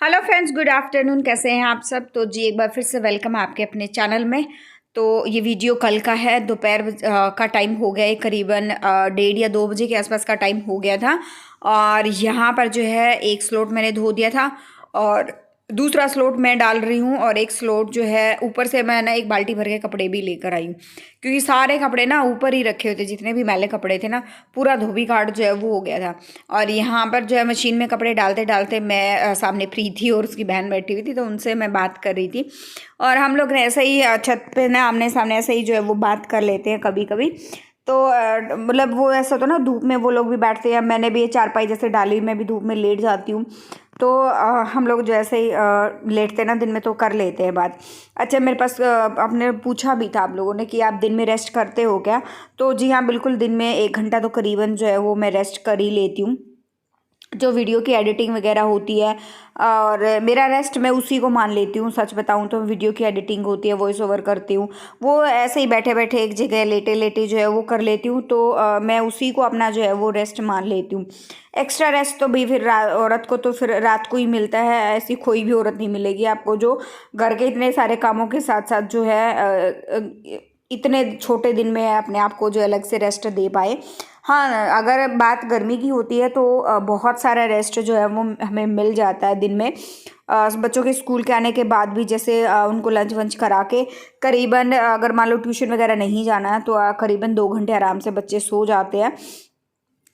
Hello friends, good afternoon. कैसे हैं आप सब? तो जी एक बार फिर से वेलकम है आपके अपने चैनल में। तो ये वीडियो कल का है। दोपहर का टाइम हो गया है, करीबन 1:30 या 2 बजे के आसपास का टाइम हो गया था। और यहाँ पर जो है एक स्लोट मैंने धो दिया था और दूसरा स्लोट मैं डाल रही हूँ। और एक स्लोट जो है ऊपर से मैं ना एक बाल्टी भर के कपड़े भी लेकर आई हूँ, क्योंकि सारे कपड़े ना ऊपर ही रखे हुए थे। जितने भी मैले कपड़े थे ना, पूरा धोबी घाट जो है वो हो गया था। और यहाँ पर जो है मशीन में कपड़े डालते डालते मैं सामने फ्री थी और उसकी बहन बैठी हुई थी, तो उनसे मैं बात कर रही थी। और हम लोग ऐसे ही छत पे ना आमने सामने ऐसे ही जो है वो बात कर लेते हैं कभी कभी। तो मतलब वो ऐसा तो ना, धूप में वो लोग भी बैठते हैं, मैंने भी ये चारपाई जैसे डाली, मैं भी धूप में लेट जाती हूँ। तो हम लोग जो ऐसे ही लेटते ना दिन में तो कर लेते हैं बात। अच्छा, मेरे पास आपने पूछा भी था आप लोगों ने कि आप दिन में रेस्ट करते हो क्या? तो जी हाँ, बिल्कुल दिन में 1 घंटा तो करीबन जो है वो मैं रेस्ट कर ही लेती हूँ। जो वीडियो की एडिटिंग वगैरह होती है और मेरा रेस्ट मैं उसी को मान लेती हूँ। सच बताऊँ तो वीडियो की एडिटिंग होती है, वॉइस ओवर करती हूँ, वो ऐसे ही बैठे बैठे एक जगह लेटे लेटे जो है वो कर लेती हूँ। तो मैं उसी को अपना जो है वो रेस्ट मान लेती हूँ। एक्स्ट्रा रेस्ट तो भी फिर औरत को तो फिर रात को ही मिलता है। ऐसी कोई भी औरत नहीं मिलेगी आपको जो घर के इतने सारे कामों के साथ साथ जो है इतने छोटे दिन में अपने आप को जो अलग से रेस्ट दे पाए। हाँ, अगर बात गर्मी की होती है तो बहुत सारा रेस्ट जो है वो हमें मिल जाता है दिन में। बच्चों के स्कूल के आने के बाद भी जैसे उनको लंच वंच करा के करीबन अगर मान लो ट्यूशन वगैरह नहीं जाना है तो करीबन 2 घंटे आराम से बच्चे सो जाते हैं।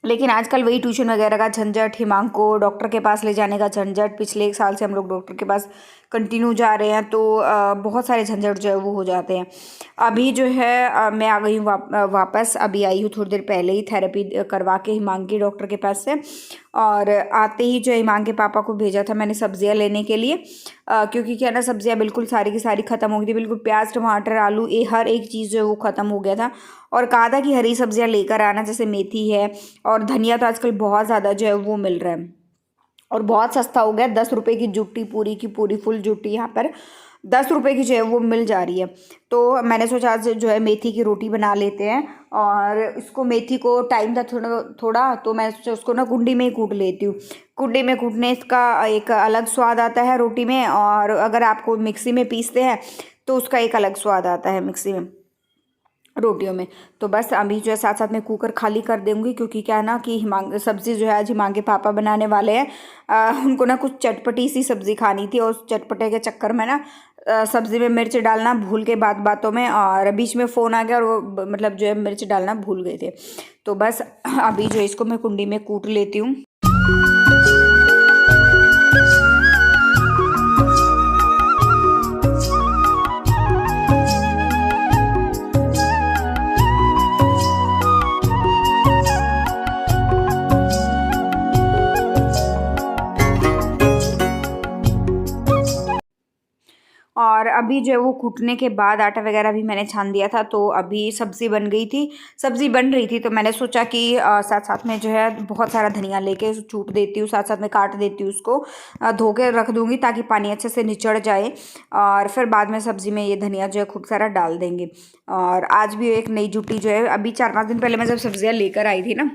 लेकिन आजकल वही ट्यूशन वगैरह का झंझट, हिमांक को डॉक्टर के पास ले जाने का झंझट, पिछले 1 साल से हम लोग डॉक्टर के पास कंटिन्यू जा रहे हैं, तो बहुत सारे झंझट जो है वो हो जाते हैं। अभी जो है मैं आ गई हूँ वापस अभी आई हूँ थोड़ी देर पहले ही थेरेपी करवा के हिमांक के डॉक्टर के पास से। और आते ही जो हिमांक के पापा को भेजा था मैंने सब्जियां लेने के लिए, क्योंकि क्या ना, सब्जियां बिल्कुल सारी की सारी ख़त्म हो गई थी। बिल्कुल प्याज टमाटर आलू हर एक चीज़ जो है वो ख़त्म हो गया था। और कहा था कि हरी सब्जियां लेकर आना, जैसे मेथी है और धनिया तो आजकल बहुत ज़्यादा जो है वो मिल रहा है और बहुत सस्ता हो गया। 10 रुपये की जुट्टी, पूरी की पूरी फुल जुट्टी यहाँ पर 10 रुपये की जो है वो मिल जा रही है। तो मैंने सोचा आज जो है मेथी की रोटी बना लेते हैं। और इसको मेथी को टाइम था थोड़ा थोड़ा, तो मैं सोचा उसको ना कुंडी में ही कूट लेती हूँ। कुंडी में कूटने इसका एक अलग स्वाद आता है रोटी में, और अगर आपको मिक्सी में पीसते हैं तो उसका एक अलग स्वाद आता है मिक्सी में रोटियों में। तो बस अभी जो है साथ साथ में कुकर खाली कर दूंगी, क्योंकि क्या है ना कि हिमांग सब्ज़ी जो है आज हिमांग के पापा बनाने वाले हैं। उनको ना कुछ चटपटी सी सब्ज़ी खानी थी और उस चटपटे के चक्कर में ना सब्ज़ी में मिर्च डालना भूल के बातों में, और बीच में फ़ोन आ गया और वो मतलब जो है मिर्च डालना भूल गए थे। तो बस अभी जो है इसको मैं कुंडी में कूट लेती हूँ। और अभी जो है वो कूटने के बाद आटा वगैरह भी मैंने छान दिया था, तो अभी सब्ज़ी बन गई थी। सब्ज़ी बन रही थी तो मैंने सोचा कि साथ साथ में जो है बहुत सारा धनिया लेके छूट देती हूँ, साथ साथ में काट देती हूँ उसको, धो के रख दूँगी ताकि पानी अच्छे से निचड़ जाए। और फिर बाद में सब्ज़ी में ये धनिया जो है खूब सारा डाल देंगे। और आज भी एक नई जुटी जो है, अभी 4-5 दिन पहले मैं जब सब्ज़ियाँ लेकर आई थी ना,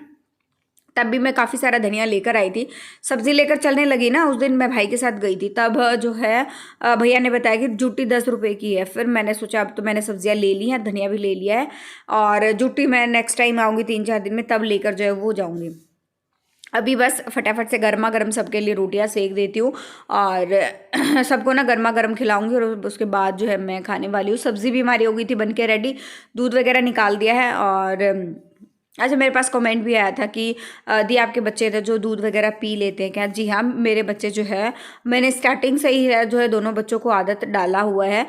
तब भी मैं काफ़ी सारा धनिया लेकर आई थी। सब्ज़ी लेकर चलने लगी ना, उस दिन मैं भाई के साथ गई थी, तब जो है भैया ने बताया कि जुट्टी 10 रुपये की है। फिर मैंने सोचा अब तो मैंने सब्ज़ियाँ ले ली हैं, धनिया भी ले लिया है, और जुट्टी मैं नेक्स्ट टाइम आऊँगी 3-4 दिन में तब लेकर जो है वो जाऊँगी। अभी बस फटाफट से गर्मा गर्म सबके लिए रोटियां सेक देती हूँ और सबको ना गर्मा गर्म खिलाऊंगी, और उसके बाद जो है मैं खाने वाली हूँ। सब्ज़ी भी हमारी हो गई थी बन के रेडी, दूध वगैरह निकाल दिया है। और अच्छा, मेरे पास कमेंट भी आया था कि दी आपके बच्चे थे जो दूध वगैरह पी लेते हैं क्या? जी हाँ, मेरे बच्चे जो है, मैंने स्टार्टिंग से ही है जो है दोनों बच्चों को आदत डाला हुआ है।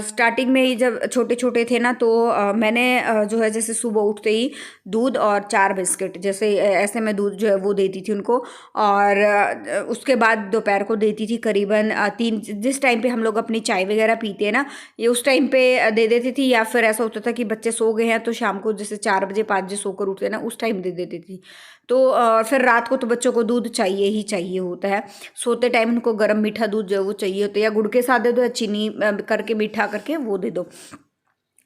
स्टार्टिंग में ही जब छोटे छोटे थे ना, तो मैंने जो है जैसे सुबह उठते ही दूध और 4 बिस्किट, जैसे ऐसे मैं दूध जो है वो देती थी उनको। और उसके बाद दोपहर को देती थी करीबन 3, जिस टाइम पे हम लोग अपनी चाय वगैरह पीते हैं ना, ये उस टाइम पे दे देती थी। या फिर ऐसा होता था कि बच्चे सो गए हैं तो शाम को जैसे 4 बजे 5 बजे सोकर उठते हैं ना, उस टाइम दे देती थी। तो फिर रात को तो बच्चों को दूध चाहिए ही चाहिए होता है। सोते टाइम उनको गर्म मीठा दूध जो है वो चाहिए होता है, या गुड़ के साथ दे दो या चीनी करके मीठा करके वो दे दो।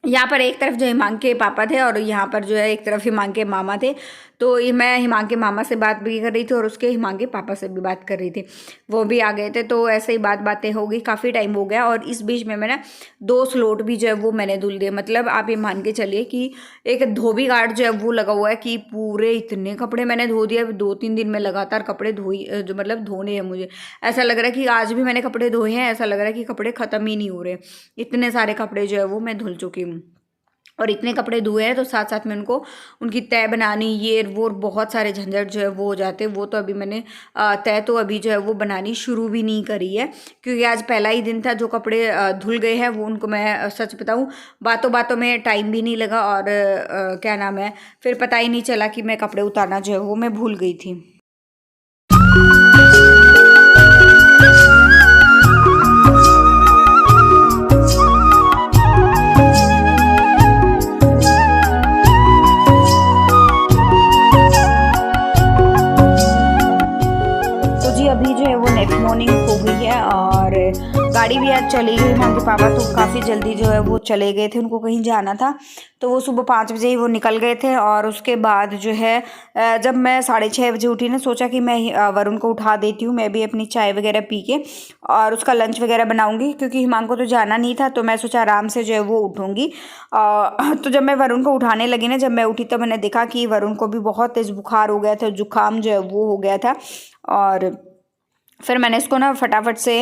यहाँ पर एक तरफ जो हिमांक के पापा थे और यहाँ पर जो है एक तरफ हिमांक के मामा थे। तो ये मैं हिमांक के मामा से बात भी कर रही थी और उसके हिमांक के पापा से भी बात कर रही थी, वो भी आ गए थे। तो ऐसे ही बातें हो गई, काफ़ी टाइम हो गया। और इस बीच में मैंने 2 स्लॉट भी जो है वो मैंने धुल दिए। मतलब आप ये मान के चलिए कि एक धोबी घाट जो है वो लगा हुआ है कि पूरे इतने कपड़े मैंने धो दिए। 2-3 दिन में लगातार कपड़े जो मतलब धोने हैं मुझे। ऐसा लग रहा है कि आज भी मैंने कपड़े धोए हैं, ऐसा लग रहा है कि कपड़े ख़त्म ही नहीं हो रहे। इतने सारे कपड़े जो है वो मैं धुल चुकी हूँ। और इतने कपड़े धुए हैं तो साथ साथ में उनको उनकी तह बनानी, ये वो और बहुत सारे झंझट जो है वो हो जाते हैं। वो तो अभी मैंने तह तो अभी जो है वो बनानी शुरू भी नहीं करी है, क्योंकि आज पहला ही दिन था। जो कपड़े धुल गए हैं वो उनको मैं सच बताऊं, बातों बातों में टाइम भी नहीं लगा और क्या नाम है, फिर पता ही नहीं चला कि मैं कपड़े उतारना जो है वो मैं भूल गई थी। तो जी अभी जो है वो नेक्स्ट मॉर्निंग हो गई है और गाड़ी भी आज चली गई। मम्मी पापा तो काफ़ी जल्दी जो है वो चले गए थे, उनको कहीं जाना था। तो वो सुबह 5 बजे ही वो निकल गए थे। और उसके बाद जो है जब मैं 6:30 बजे उठी ना, सोचा कि मैं वरुण को उठा देती हूँ, मैं भी अपनी चाय वगैरह पी के और उसका लंच वगैरह बनाऊँगी, क्योंकि हिमांक को तो जाना नहीं था। तो मैं सोचा आराम से जो है वो उठूँगी। तो जब मैं वरुण को उठाने लगी ना, जब मैं उठी तो मैंने देखा कि वरुण को भी बहुत तेज़ बुखार हो गया था, जुकाम जो है वो हो गया था। और फिर मैंने इसको ना फटाफट से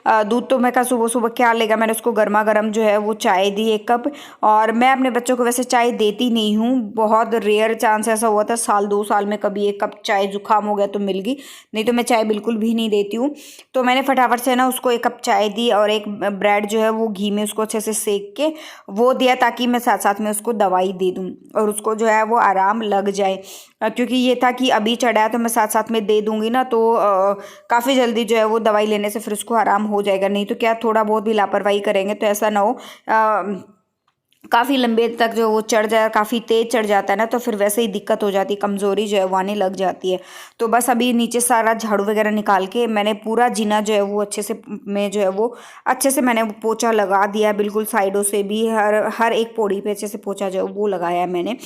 दूध, तो मैं कहा सुबह सुबह क्या लेगा, मैंने उसको गर्मा गर्म जो है वो चाय दी 1 कप। और मैं अपने बच्चों को वैसे चाय देती नहीं हूँ, बहुत रेयर चांस ऐसा हुआ था 1-2 साल में कभी 1 कप चाय जुकाम हो गया तो मिल गई, नहीं तो मैं चाय बिल्कुल भी नहीं देती हूँ। तो मैंने फटाफट से ना उसको 1 कप चाय दी और एक ब्रेड जो है वो घी में उसको अच्छे से सेक के वो दिया, ताकि मैं साथ साथ में उसको दवाई दे दूँ और उसको जो है वो आराम लग जाए। क्योंकि ये था कि अभी चढ़ा है तो मैं साथ साथ में दे दूंगी ना, तो काफ़ी जल्दी जो है वो दवाई लेने से फिर उसको आराम हो जाएगा। नहीं तो क्या, थोड़ा बहुत भी लापरवाही करेंगे तो ऐसा ना हो काफ़ी लंबे तक जो वो चढ़ जाए, काफ़ी तेज़ चढ़ जाता है ना, तो फिर वैसे ही दिक्कत हो जाती है, कमज़ोरी जो है वो आने लग जाती है। तो बस अभी नीचे सारा झाड़ू वगैरह निकाल के मैंने पूरा जीना जो है वो अच्छे से में जो है वो अच्छे से मैंने पोछा लगा दिया, बिल्कुल साइडों से भी, हर हर एक पौड़ी पे अच्छे से पोछा जो है वो लगाया है मैंने।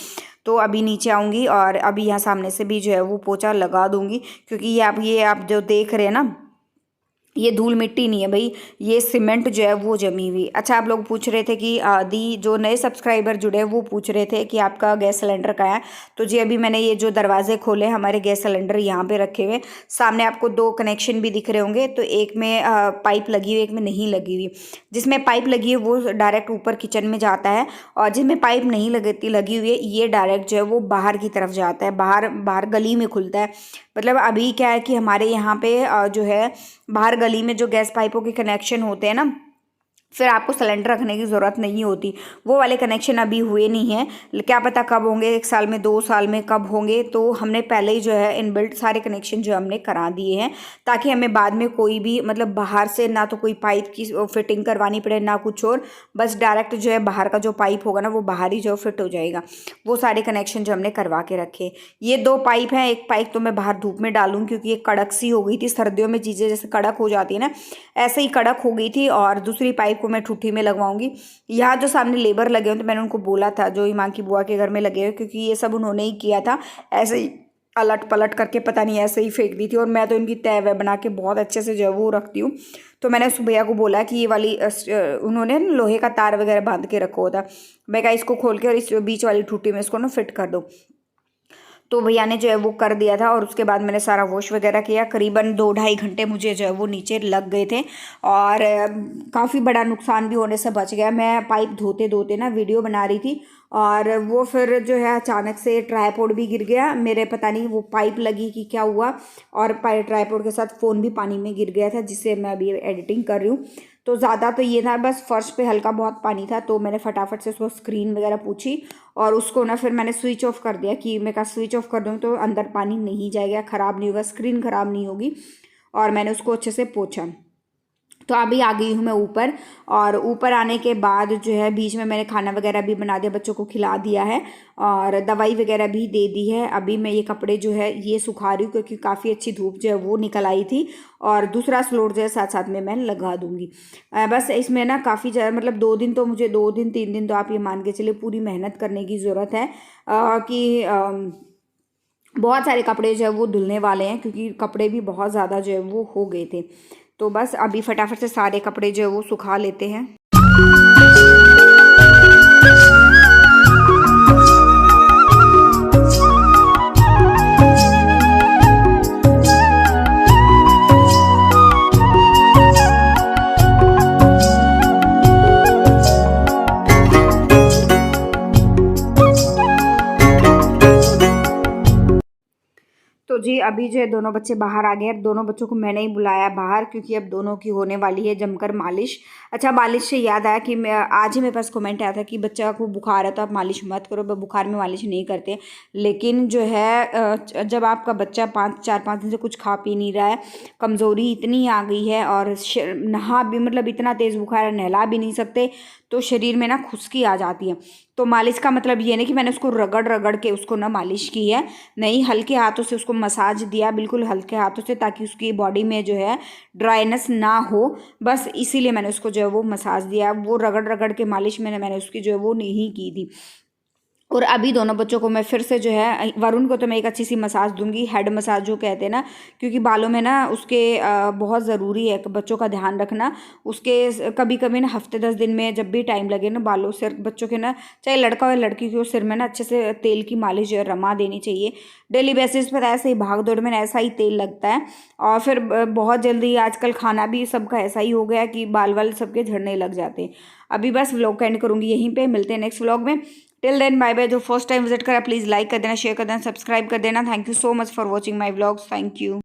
तो अभी नीचे आऊँगी और अभी यहाँ सामने से भी जो है वो पोछा लगा दूँगी, क्योंकि ये आप जो देख रहे हैं ना, ये धूल मिट्टी नहीं है भाई, ये सीमेंट जो है वो जमी हुई। अच्छा, आप लोग पूछ रहे थे कि दी, जो नए सब्सक्राइबर जुड़े वो पूछ रहे थे कि आपका गैस सिलेंडर कहाँ है। तो जी अभी मैंने ये जो दरवाजे खोले, हमारे गैस सिलेंडर यहाँ पे रखे हुए। सामने आपको 2 कनेक्शन भी दिख रहे होंगे, तो एक में पाइप लगी हुई, एक में नहीं लगी हुई। जिसमें पाइप लगी है वो डायरेक्ट ऊपर किचन में जाता है, और जिसमें पाइप नहीं लगी हुई है ये डायरेक्ट जो है वो बाहर की तरफ जाता है, बाहर बाहर गली में खुलता है। मतलब अभी क्या है कि हमारे यहाँ पे जो है बाहर गली में जो गैस पाइपों के कनेक्शन होते हैं ना, फिर आपको सिलेंडर रखने की ज़रूरत नहीं होती। वो वाले कनेक्शन अभी हुए नहीं हैं, क्या पता कब होंगे, 1 साल में 2 साल में कब होंगे। तो हमने पहले ही जो है इनबिल्ट सारे कनेक्शन जो हमने करा दिए हैं, ताकि हमें बाद में कोई भी मतलब बाहर से ना तो कोई पाइप की फिटिंग करवानी पड़े ना कुछ और, बस डायरेक्ट जो है बाहर का जो पाइप होगा ना वो बाहर ही जो फिट हो जाएगा। वो सारे कनेक्शन जो हमने करवा के रखे। ये 2 पाइप हैं, एक पाइप तो मैं बाहर धूप में डालूँ, क्योंकि ये कड़क सी हो गई थी। सर्दियों में चीज़ें जैसे कड़क हो जाती है ना, ऐसे ही कड़क हो गई थी। और दूसरी पाइप को मैं ठुट्ठी में लगवाऊंगी। यहाँ जो सामने लेबर लगे हुए, तो मैंने उनको बोला था, जो ईमान की बुआ के घर में लगे हुए, क्योंकि ये सब उन्होंने ही किया था, ऐसे ही अलट पलट करके पता नहीं ऐसे ही फेंक दी थी। और मैं तो इनकी तय वह बना के बहुत अच्छे से जो है वो रखती हूँ। तो मैंने उस भैया को बोला कि ये वाली उन्होंने लोहे का तार वगैरह बांध के रखा होता, मैं कहा इसको खोल के और इस बीच वाली ठुट्ठी में इसको ना फिट कर दो। तो भैया ने जो है वो कर दिया था। और उसके बाद मैंने सारा वॉश वगैरह किया। करीबन 2-2.5 घंटे मुझे जो है वो नीचे लग गए थे, और काफ़ी बड़ा नुकसान भी होने से बच गया। मैं पाइप धोते धोते ना वीडियो बना रही थी, और वो फिर जो है अचानक से ट्राइपॉड भी गिर गया मेरे, पता नहीं वो पाइप लगी कि क्या हुआ, और ट्राइपॉड के साथ फ़ोन भी पानी में गिर गया था, जिससे मैं अभी एडिटिंग कर रही हूँ। तो ज़्यादा तो ये था, बस फर्श पे हल्का बहुत पानी था, तो मैंने फटाफट से उसको स्क्रीन वगैरह पूछी, और उसको ना फिर मैंने स्विच ऑफ कर दिया, कि मैं कहा स्विच ऑफ कर दूँ तो अंदर पानी नहीं जाएगा, ख़राब नहीं होगा, स्क्रीन ख़राब नहीं होगी। और मैंने उसको अच्छे से पोंछा। तो अभी आ गई हूँ मैं ऊपर, और ऊपर आने के बाद जो है बीच में मैंने खाना वगैरह भी बना दिया, बच्चों को खिला दिया है, और दवाई वगैरह भी दे दी है। अभी मैं ये कपड़े जो है ये सुखा रही हूँ, क्योंकि काफ़ी अच्छी धूप जो है वो निकल आई थी, और दूसरा स्लोट जो है साथ साथ में मैं लगा दूँगी। बस इसमें ना काफ़ी ज़्यादा, मतलब 2 दिन तो मुझे, 2 दिन 3 दिन तो आप ये मान के चलिए पूरी मेहनत करने की ज़रूरत है, कि बहुत सारे कपड़े जो है वो धुलने वाले हैं, क्योंकि कपड़े भी बहुत ज़्यादा जो है वो हो गए थे। तो बस अभी फटाफट से सारे कपड़े जो है वो सुखा लेते हैं। तो जी अभी जो है दोनों बच्चे बाहर आ गए हैं। दोनों बच्चों को मैंने ही बुलाया बाहर, क्योंकि अब दोनों की होने वाली है जमकर मालिश। अच्छा, मालिश से याद आया कि मैं आज ही मेरे पास कमेंट आया था कि बच्चा को बुखार है तो आप मालिश मत करो। बुखार में मालिश नहीं करते, लेकिन जो है जब आपका बच्चा 4-5 दिन से कुछ खा पी नहीं रहा है, कमज़ोरी इतनी आ गई है और नहा भी, मतलब इतना तेज़ बुखार है, नहला भी नहीं सकते, तो शरीर में ना खुश्की आ जाती है। तो मालिश का मतलब ये नहीं कि मैंने उसको रगड़ रगड़ के उसको ना मालिश की है, नहीं, हल्के हाथों से उसको मसाज दिया, बिल्कुल हल्के हाथों से, ताकि उसकी बॉडी में जो है ड्राइनेस ना हो, बस इसीलिए मैंने उसको जो है वो मसाज दिया। वो रगड़ रगड़ के मालिश मैंने उसकी जो है वो नहीं की थी। और अभी दोनों बच्चं को मैं फिर से जो है, वरुण को तो मैं एक अच्छी सी मसाज दूंगी, हेड मसाज जो कहते हैं ना, क्योंकि बालों में ना उसके बहुत ज़रूरी है बच्चों का ध्यान रखना। उसके कभी कभी ना हफ्ते 10 दिन में जब भी टाइम लगे ना, बालों सिर बच्चों के ना, चाहे लड़का हो या लड़की के, सिर में ना अच्छे से तेल की मालिश जो है रमा देनी चाहिए डेली बेसिस पर। ऐसे ही भाग दौड़ में ऐसा ही तेल लगता है, और फिर बहुत जल्दी आजकल खाना भी सबका ऐसा ही हो गया कि बाल वाल सबके झड़ने लग जाते हैं। अभी बस व्लॉग का एंड करूँगी यहीं पे, मिलते हैं नेक्स्ट व्लॉग में। Till then bye bye. जो फर्स्ट टाइम विजिट करा प्लीज़ लाइक कर देना, शेयर कर देना, सब्सक्राइब कर देना। Thank you so much for watching my vlogs. Thank you.